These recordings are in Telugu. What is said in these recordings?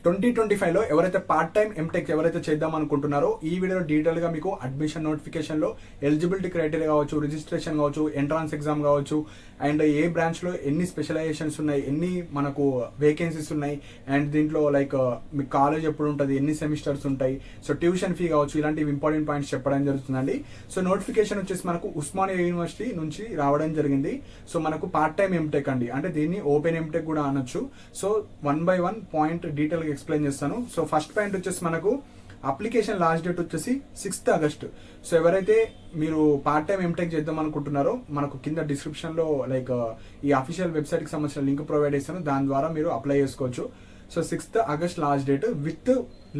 2025లో ఎవరైతే పార్ట్ టైం ఎంటెక్ ఎవరైతే చేద్దాం అనుకుంటున్నారో ఈ వీడియో డీటెయిల్గా మీకు అడ్మిషన్ నోటిఫికేషన్లో ఎలిజిబిలిటీ క్రైటీరియా కావచ్చు, రిజిస్ట్రేషన్ కావచ్చు, ఎంట్రన్స్ ఎగ్జామ్ కావచ్చు, అండ్ ఏ బ్రాంచ్లో ఎన్ని స్పెషలైజేషన్స్ ఉన్నాయి, ఎన్ని మనకు వేకెన్సీస్ ఉన్నాయి, అండ్ దీంట్లో లైక్ మీ కాలేజ్ ఎప్పుడు ఉంటుంది, ఎన్ని సెమిస్టర్స్ ఉంటాయి, సో ట్యూషన్ ఫీ కావచ్చు, ఇలాంటివి ఇంపార్టెంట్ పాయింట్స్ చెప్పడం జరుగుతుందండి. సో నోటిఫికేషన్ వచ్చేసి మనకు ఉస్మానియా యూనివర్సిటీ నుంచి రావడం జరిగింది. సో మనకు పార్ట్ టైం ఎంటెక్ అండి, అంటే దీన్ని ఓపెన్ ఎంటెక్ కూడా అనొచ్చు. So 1 by 1 point detail explain చేస్తాను. సో ఫస్ట్ పాయింట్ వచ్చేసి మనకు అప్లికేషన్ లాస్ట్ డేట్ వచ్చేసి 6th August. సో ఎవరైతే మీరు పార్ట్ టైం ఎంటెక్ చేద్దాం అనుకుంటున్నారో మనకు కింద డిస్క్రిప్షన్లో లైక్ ఈ అఫీషియల్ వెబ్సైట్కి సంబంధించిన లింక్ ప్రొవైడ్ చేస్తాను, దాని ద్వారా మీరు అప్లై చేసుకోవచ్చు. So 6th August last date with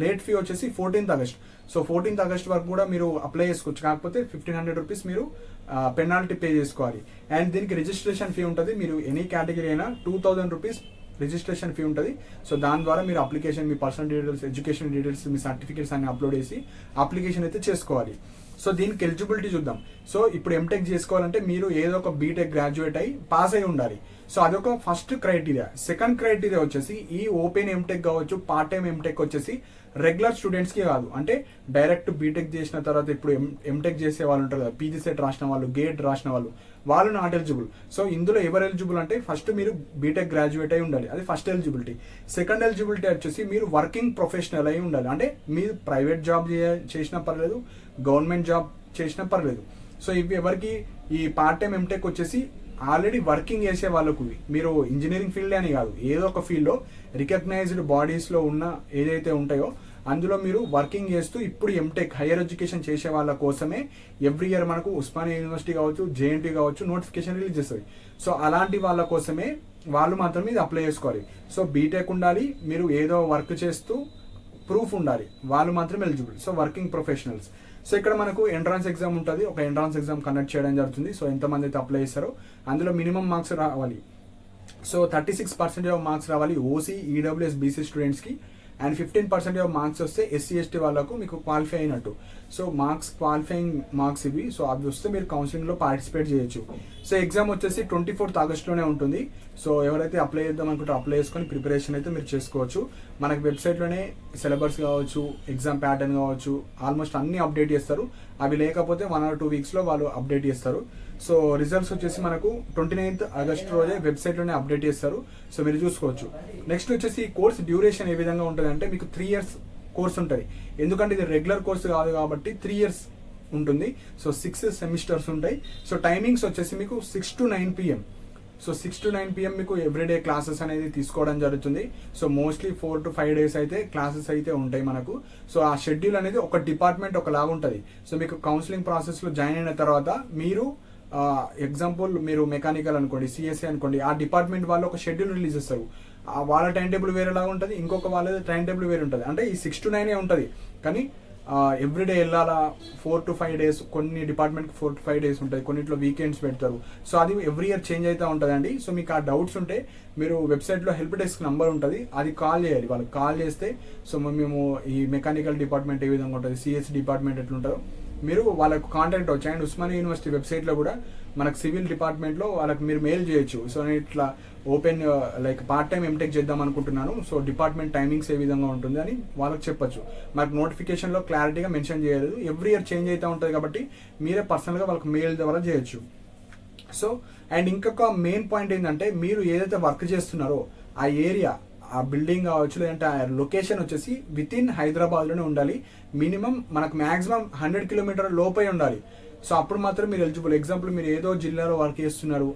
late fee వచ్చేసి 14th August. So 14th August వరకు కూడా మీరు అప్లై చేసుకోవచ్చు, కాకపోతే 1500 రూపీస్ మీరు పెనాల్టీ పే చేసుకోవాలి. అండ్ దీనికి రిజిస్ట్రేషన్ ఫీ ఉంటుంది. మీరు ఎనీ కేటగిరీ అయినా 2000 రూపీస్ రిజిస్ట్రేషన్ ఫీ ఉంటుంది. సో దాని ద్వారా మీరు అప్లికేషన్, మీ పర్సనల్ డీటెయిల్స్, ఎడ్యుకేషన్ డీటెయిల్స్, మీ సర్టిఫికేట్స్ అన్ని అప్లోడ్ చేసి అప్లికేషన్ అయితే చేసుకోవాలి. సో దీనికి ఎలిజిబిలిటీ చూద్దాం. సో ఇప్పుడు ఎంటెక్ చేసుకోవాలంటే మీరు ఏదో ఒక బీటెక్ గ్రాడ్యుయేట్ అయ్యి పాస్ అయి ఉండాలి. సో అదొక ఫస్ట్ క్రైటీరియా. సెకండ్ క్రైటీరియా వచ్చేసి ఈ ఓపెన్ ఎంటెక్ కావచ్చు, పార్ట్ టైం ఎంటెక్ వచ్చేసి రెగ్యులర్ స్టూడెంట్స్కి కాదు, అంటే డైరెక్ట్ బీటెక్ చేసిన తర్వాత ఇప్పుడు ఎంటెక్ చేసే వాళ్ళు ఉంటారు కదా, పీజీ సెట్ రాసిన వాళ్ళు, గేట్ రాసిన వాళ్ళు నాట్ ఎలిజిబుల్. సో ఇందులో ఎవరు ఎలిజిబుల్ అంటే ఫస్ట్ మీరు బీటెక్ గ్రాడ్యుయేట్ అయి ఉండాలి, అది ఫస్ట్ ఎలిజిబిలిటీ. సెకండ్ ఎలిజిబిలిటీ వచ్చేసి మీరు వర్కింగ్ ప్రొఫెషనల్ అయి ఉండాలి, అంటే మీరు ప్రైవేట్ జాబ్ చేసినా పర్లేదు, గవర్నమెంట్ జాబ్ చేసినా పర్లేదు. సో ఇవి ఎవరికి, ఈ పార్ట్ టైం ఎంటెక్ వచ్చేసి ఆల్రెడీ వర్కింగ్ చేసే వాళ్ళకు, మీరు ఇంజనీరింగ్ ఫీల్డ్ అని కాదు, ఏదో ఒక ఫీల్డ్లో రికగ్నైజ్డ్ బాడీస్లో ఉన్న ఏదైతే ఉంటాయో అందులో మీరు వర్కింగ్ చేస్తూ ఇప్పుడు ఎంటెక్ హైయర్ ఎడ్యుకేషన్ చేసే వాళ్ళ కోసమే ఎవ్రీ ఇయర్ మనకు ఉస్మానియా యూనివర్సిటీ కావచ్చు, జేఎన్టీ కావచ్చు నోటిఫికేషన్ రిలీజ్ చేస్తుంది. సో అలాంటి వాళ్ళ కోసమే వాళ్ళు మాత్రమే ఇది అప్లై చేసుకోవాలి. సో బీటెక్ ఉండాలి, మీరు ఏదో వర్క్ చేస్తూ ప్రూఫ్ ఉండాలి, వాళ్ళు మాత్రమే eligible. So working professionals. So ఇక్కడ మనకు ఎంట్రన్స్ ఎగ్జామ్ ఉంటుంది, ఒక ఎంట్రన్స్ ఎగ్జామ్ కండక్ట్ చేయడం జరుగుతుంది. సో ఎంతమంది అయితే అప్లై చేస్తారో అందులో మినిమం మార్క్స్ రావాలి. సో 36% మార్క్స్ రావాలి ఓసీ, ఈడబ్ల్యూఎస్, బీసీ స్టూడెంట్స్కి. అండ్ 15% మార్క్స్ వస్తే ఎస్సీ ఎస్టీ వాళ్ళకు మీకు క్వాలిఫై అయినట్టు. సో మార్క్స్, క్వాలిఫైయింగ్ మార్క్స్ ఇవి. సో అవి వస్తే మీరు కౌన్సిలింగ్లో పార్టిసిపేట్ చేయొచ్చు. సో ఎగ్జామ్ వచ్చేసి 24th Augustలోనే ఉంటుంది. సో ఎవరైతే అప్లై చేద్దాం అనుకుంటారో అప్లై చేసుకొని ప్రిపరేషన్ అయితే మీరు చేసుకోవచ్చు. మనకి వెబ్సైట్లోనే సిలబస్ కావచ్చు, ఎగ్జామ్ ప్యాటర్న్ కావచ్చు, ఆల్మోస్ట్ అన్ని అప్డేట్ చేస్తారు. అవి లేకపోతే 1 or 2 వీక్స్లో వాళ్ళు అప్డేట్ చేస్తారు. సో రిజల్ట్స్ వచ్చేసి మనకు 29th August రోజే వెబ్సైట్లోనే అప్డేట్ చేస్తారు. సో మీరు చూసుకోవచ్చు. నెక్స్ట్ వచ్చేసి ఈ కోర్స్ డ్యూరేషన్ ఏ విధంగా ఉంటుంది అంటే మీకు 3 years కోర్స్ ఉంటుంది. ఎందుకంటే ఇది రెగ్యులర్ కోర్స్ కాదు కాబట్టి 3 years ఉంటుంది. సో 6 సెమిస్టర్స్ ఉంటాయి. సో టైమింగ్స్ వచ్చేసి మీకు 6 to 9 PM. So 6 to 9 PM మీకు ఎవ్రీడే క్లాసెస్ అనేది తీసుకోవడం జరుగుతుంది. సో మోస్ట్లీ 4 to 5 days అయితే క్లాసెస్ అయితే ఉంటాయి మనకు. సో ఆ షెడ్యూల్ అనేది ఒక డిపార్ట్మెంట్ ఒకలాగా ఉంటుంది. సో మీకు కౌన్సిలింగ్ ప్రాసెస్లో జాయిన్ అయిన తర్వాత మీరు ఎగ్జాంపుల్ మీరు మెకానికల్ అనుకోండి, సిఎస్సి అనుకోండి, ఆ డిపార్ట్మెంట్ వాళ్ళు ఒక షెడ్యూల్ రిలీజ్ చేస్తారు. వాళ్ళ టైం టేబుల్ వేరేలాగా ఉంటుంది, ఇంకొక వాళ్ళ టైం టేబుల్ వేరే ఉంటుంది. అంటే ఈ 6 to 9 ఉంటుంది, కానీ ఎవ్రీడే వెళ్ళాలా 4 to 5 days. కొన్ని డిపార్ట్మెంట్కి 4 to 5 days ఉంటుంది, కొన్నిట్లో వీకెండ్స్ పెడతారు. సో అది ఎవ్రీ ఇయర్ చేంజ్ అవుతూ ఉంటుంది అండి. సో మీకు ఆ డౌట్స్ ఉంటే మీరు వెబ్సైట్లో హెల్ప్ డెస్క్ నెంబర్ ఉంటుంది, అది కాల్ చేయాలి. వాళ్ళకి కాల్ చేస్తే సో మేము ఈ మెకానికల్ డిపార్ట్మెంట్ ఏ విధంగా ఉంటుంది, సిఎస్సి డిపార్ట్మెంట్ ఎట్లుంటుందో మీరు వాళ్ళకు కాంటాక్ట్ అవ్వచ్చు. అండ్ ఉస్మానియా యూనివర్సిటీ వెబ్సైట్లో కూడా మనకు సివిల్ డిపార్ట్మెంట్లో వాళ్ళకి మీరు మెయిల్ చేయొచ్చు. సో నేను ఇట్లా open like part time MTech చేద్దాం అనుకుంటున్నాను, సో డిపార్ట్మెంట్ టైమింగ్స్ ఏ విధంగా ఉంటుంది అని వాళ్ళకి చెప్పొచ్చు. మనకు నోటిఫికేషన్లో క్లారిటీగా మెన్షన్ చేయలేదు, ఎవ్రీ ఇయర్ చేంజ్ అవుతూ ఉంటుంది కాబట్టి మీరే పర్సనల్గా వాళ్ళకి మెయిల్ ద్వారా చేయొచ్చు. సో అండ్ ఇంకొక మెయిన్ పాయింట్ ఏంటంటే మీరు ఏదైతే వర్క్ చేస్తున్నారో ఆ ఏరియా, ఆ బిల్డింగ్ కావచ్చు, లేదంటే ఆ లొకేషన్ వచ్చేసి విత్ ఇన్ హైదరాబాద్లోనే ఉండాలి. మినిమం మనకు మ్యాక్సిమం 100 kilometers లోపే ఉండాలి. సో అప్పుడు మాత్రం మీరు ఎలిజిబుల్. ఎగ్జాంపుల్ మీరు ఏదో జిల్లాలో వర్క్ చేస్తున్నారు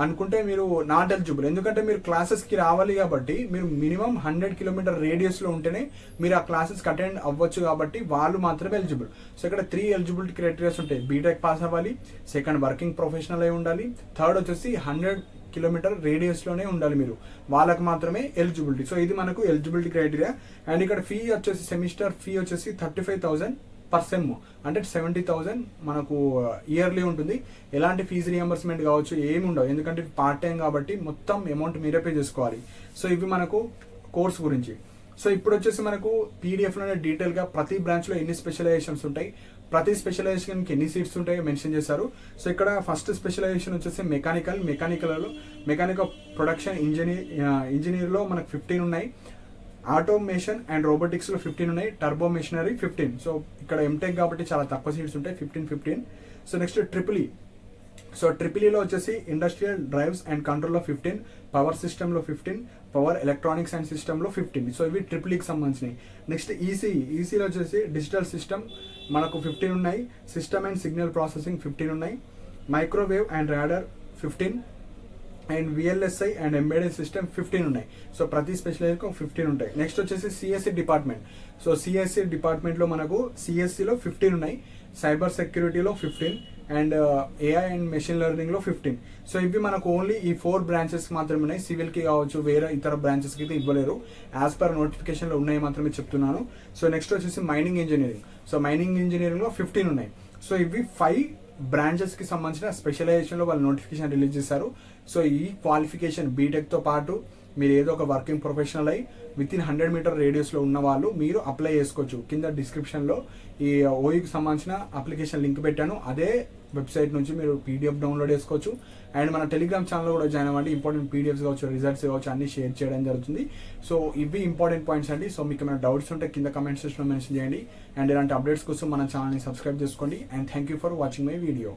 అనుకుంటే మీరు నాట్ ఎలిజిబుల్, ఎందుకంటే మీరు క్లాసెస్కి రావాలి కాబట్టి మీరు మినిమం 100 kilometers రేడియస్లో ఉంటేనే మీరు ఆ క్లాసెస్కి అటెండ్ అవ్వచ్చు, కాబట్టి వాళ్ళు మాత్రమే ఎలిజిబుల్. సో ఇక్కడ 3 ఎలిజిబిలిటీ క్రైటీరియాస్ ఉంటాయి. బీటెక్ పాస్ అవ్వాలి, సెకండ్ వర్కింగ్ ప్రొఫెషనల్ అయి ఉండాలి, థర్డ్ వచ్చేసి 100 kilometers రేడియస్లోనే ఉండాలి మీరు, వాళ్ళకి మాత్రమే ఎలిజిబిలిటీ. సో ఇది మనకు ఎలిజిబిలిటీ క్రైటీరియా. అండ్ ఇక్కడ ఫీ వచ్చేసి సెమిస్టర్ ఫీ వచ్చేసి 35,000 per sem, అంటే 70,000 మనకు ఇయర్లీ ఉంటుంది. ఎలాంటి ఫీజు రియంబర్స్మెంట్ కావచ్చు ఏమి ఉండవు, ఎందుకంటే పార్ట్ టైం కాబట్టి మొత్తం అమౌంట్ మీరే పే చేసుకోవాలి. సో ఇవి మనకు కోర్స్ గురించి. సో ఇప్పుడు వచ్చేసి మనకు పీడిఎఫ్లోనే డీటెయిల్గా ప్రతి బ్రాంచ్లో ఎన్ని స్పెషలైజేషన్స్ ఉంటాయి, ప్రతి స్పెషలైజేషన్కి ఎన్ని సీట్స్ ఉంటాయో మెన్షన్ చేశారు. సో ఇక్కడ ఫస్ట్ స్పెషలైజేషన్ వచ్చేసి మెకానికల్ ప్రొడక్షన్ ఇంజనీర్లో మనకు 15 ఉన్నాయి. ఆటోమేషన్ అండ్ రోబోటిక్స్లో 15 ఉన్నాయి, టర్బో మెషినరీ 15. సో ఇక్కడ ఎంటెక్ కాబట్టి చాలా తక్కువ సీట్స్ ఉంటాయి, 15. So next triple E. So triple వచ్చేసి ఇండస్ట్రియల్ డ్రైవ్స్ అండ్ కంట్రోల్లో 15, పవర్ సిస్టంలో 15, పవర్ ఎలక్ట్రానిక్స్ అండ్ సిస్టంలో 15. సో ఇవి ట్రిపుల్ ఈకి సంబంధించినవి. నెక్స్ట్ ఈసీలో వచ్చేసి డిజిటల్ సిస్టమ్ మనకు 15 ఉన్నాయి, సిస్టమ్ అండ్ సిగ్నల్ ప్రాసెసింగ్ 15 ఉన్నాయి, microwave and radar 15, and VLSI and embedded system 15 ఉన్నాయి. సో ప్రతి స్పెషలైజ్కి 15 ఉంటాయి. నెక్స్ట్ వచ్చేసి సిఎస్సి డిపార్ట్మెంట్. సో సిఎస్సి డిపార్ట్మెంట్లో మనకు సిఎస్సిలో 15 ఉన్నాయి, సైబర్ సెక్యూరిటీలో 15, అండ్ ఏఐ అండ్ మెషిన్ లెర్నింగ్లో 15. సో ఇవి మనకు ఓన్లీ ఈ 4 బ్రాంచెస్ మాత్రమే ఉన్నాయి. సివిల్కి కావచ్చు, వేరే ఇతర బ్రాంచెస్కి అయితే ఇవ్వలేరు. యాజ్ పర్ నోటిఫికేషన్లో ఉన్నాయి మాత్రమే చెప్తున్నాను. సో నెక్స్ట్ వచ్చేసి మైనింగ్ ఇంజనీరింగ్. సో మైనింగ్ ఇంజనీరింగ్లో 15 ఉన్నాయి. సో ఇవి 5 బ్రాంచెస్కి సంబంధించిన స్పెషలైజేషన్లో వాళ్ళు నోటిఫికేషన్ రిలీజ్ చేశారు. సో ఈ క్వాలిఫికేషన్ బీటెక్తో పాటు మీరు ఏదో ఒక వర్కింగ్ ప్రొఫెషనల్ అయ్యి విత్ ఇన్ 100 మీటర్ రేడియస్లో ఉన్న వాళ్ళు మీరు అప్లై చేసుకోవచ్చు. కింద డిస్క్రిప్షన్లో ఈ ఓయూకి సంబంధించిన అప్లికేషన్ లింక్ పెట్టాను. అదే వెబ్సైట్ నుంచి మీరు పీడిఎఫ్ డౌన్లోడ్ చేసుకోవచ్చు. అండ్ మన టెలిగ్రామ్ ఛానల్ కూడా జాయిన్ అవ్వండి. ఇంపార్టెంట్ పీడిఎఫ్స్ కావచ్చు, రిజల్ట్స్ కావచ్చు, అన్ని షేర్ చేయడం జరుగుతుంది. సో ఇవి ఇంపార్టెంట్ పాయింట్స్ అండి. సో మీకు ఏమైనా డౌట్స్ ఉంటే కింద కమెంట్ సెక్షన్లో మెన్షన్ చేయండి. అండ్ ఇలాంటి అప్డేట్స్ కోసం మన ఛానల్ని సబ్స్క్రైబ్ చేసుకోండి. And thank you for watching my video.